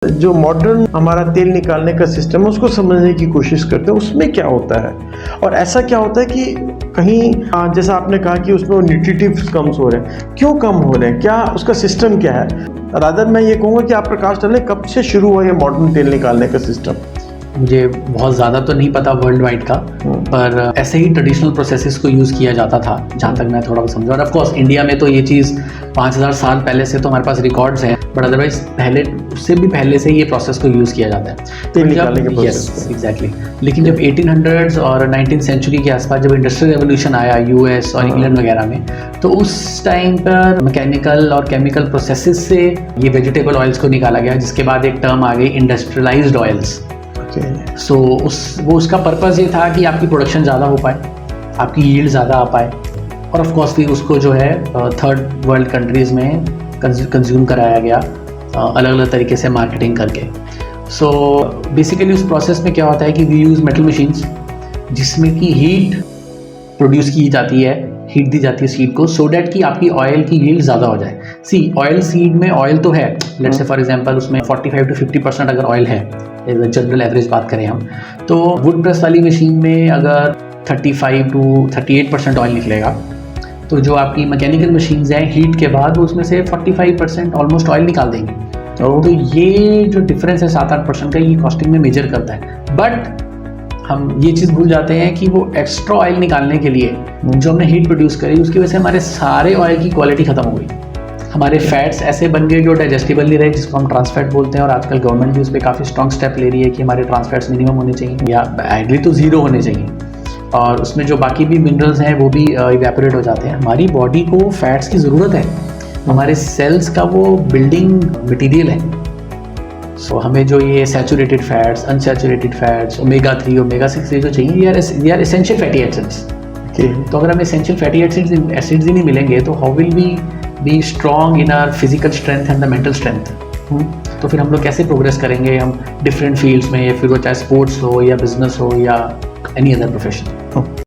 जो मॉडर्न हमारा तेल निकालने का सिस्टम है उसको समझने की कोशिश करते हैं उसमें क्या होता है और ऐसा क्या होता है कि कहीं जैसा आपने कहा कि उसमें वो न्यूट्रिटिव्स कम हो रहे हैं, क्यों कम हो रहे हैं, क्या उसका सिस्टम क्या है? रादर मैं ये कहूँगा कि आप प्रकाश डालें कब से शुरू हुआ ये मॉडर्न तेल निकालने का सिस्टम? मुझे बहुत ज़्यादा तो नहीं पता वर्ल्ड वाइड का, पर ऐसे ही ट्रेडिशनल प्रोसेसेस को यूज़ किया जाता था जहाँ तक मैं थोड़ा समझा। और ऑफ कोर्स इंडिया में तो ये चीज़ 5000 साल पहले से तो हमारे पास रिकॉर्ड्स हैं, बट अदरवाइज पहले उससे भी पहले से ये प्रोसेस को यूज़ किया जाता है तेल निकालने के प्रोसेस को। एग्जैक्टली। लेकिन जब 1800s और 19th सेंचुरी के आसपास जब इंडस्ट्रियल रेवोल्यूशन आया यूएस और इंग्लैंड वगैरह में, तो उस टाइम पर मैकेनिकल और केमिकल प्रोसेसेस से ये वेजिटेबल ऑयल्स को निकाला गया, जिसके बाद एक टर्म आ गई इंडस्ट्रियलाइज्ड ऑयल्स। सो उसका पर्पज़ ये था कि आपकी प्रोडक्शन ज़्यादा हो पाए, आपकी यील्ड ज़्यादा आ पाए, और ऑफ कोर्स फिर उसको जो है थर्ड वर्ल्ड कंट्रीज़ में कंज्यूम कराया गया अलग अलग तरीके से मार्केटिंग करके। सो बेसिकली उस प्रोसेस में क्या होता है कि वी यूज़ मेटल मशीन्स जिसमें कि हीट प्रोड्यूस की जाती है, हीट दी जाती है सीड को, सो डैट कि आपकी ऑयल की यील्ड ज़्यादा हो जाए। सी ऑयल सीड में ऑयल तो है, लेट्स से फॉर एग्जांपल उसमें 45 to 50% अगर ऑयल है, जनरल एवरेज बात करें हम, तो वुड प्रेस वाली मशीन में अगर 35 to 38% ऑयल निकलेगा, तो जो आपकी मैकेनिकल मशीन्स हैं हीट के बाद वो उसमें से 45% ऑलमोस्ट ऑयल निकाल देंगी। तो ये जो डिफरेंस है 7-8% का, ये कॉस्टिंग में मेजर करता है। बट हम ये चीज़ भूल जाते हैं कि वो एक्स्ट्रा ऑयल निकालने के लिए जो हमने हीट प्रोड्यूस करी, उसकी वजह से हमारे सारे ऑयल की क्वालिटी ख़त्म हो गई। हमारे फैट्स ऐसे बन गए जो डाइजेस्टिबल नहीं रहे, जिसको हम ट्रांस फैट बोलते हैं, और आजकल गवर्नमेंट भी उस पर काफ़ी स्ट्रॉन्ग स्टेप ले रही है कि हमारे ट्रांस फैट्स मिनिमम होने चाहिए या आइडली तो ज़ीरो होने चाहिए, और उसमें जो बाकी भी मिनरल्स हैं वो भी इवेपोरेट हो जाते हैं। हमारी बॉडी को फैट्स की ज़रूरत है, हमारे सेल्स का वो बिल्डिंग मटीरियल है। सो हमें जो ये saturated fats, unsaturated fats, omega 3 omega 6 ये जो चाहिए, ये आर एसेंशियल फैटी एसिड्स। तो अगर हमें एसेंशियल फैटी एसिड्स ही नहीं मिलेंगे तो how will we be strong in our physical strength and the mental strength? तो फिर हम लोग कैसे प्रोग्रेस करेंगे हम डिफरेंट फील्ड्स में, फिर वो चाहे स्पोर्ट्स हो या बिजनेस हो या एनी अदर प्रोफेशन।